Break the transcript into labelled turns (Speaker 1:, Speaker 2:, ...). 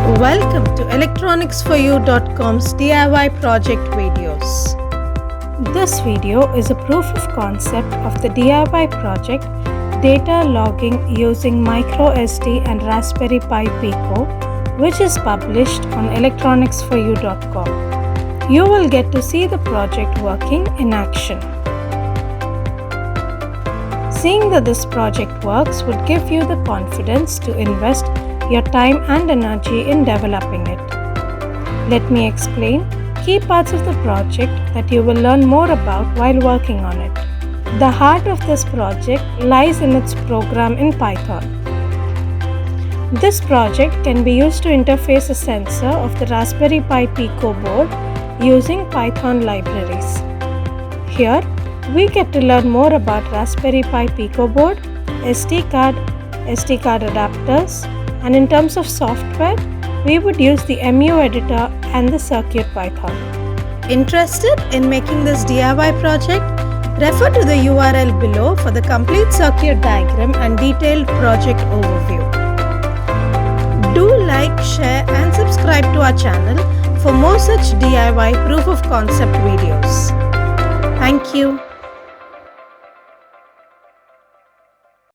Speaker 1: Welcome to electronicsforyou.com's DIY project videos. This video is a proof of concept of the DIY project data logging using microSD and Raspberry Pi Pico, which is published on electronicsforyou.com. You will get to see the project working in action. Seeing that this project works would give you the confidence to invest your time and energy in developing it. Let me explain key parts of the project that you will learn more about while working on it. The heart of this project lies in its program in Python. This project can be used to interface a sensor of the Raspberry Pi Pico board using Python libraries. Here, we get to learn more about Raspberry Pi Pico board, SD card adapters, and in terms of software, we would use the MU editor and the Circuit Python. Interested in making this DIY project? Refer to the URL below for the complete circuit diagram and detailed project overview. Do like, share and subscribe to our channel for more such DIY proof of concept videos. Thank you.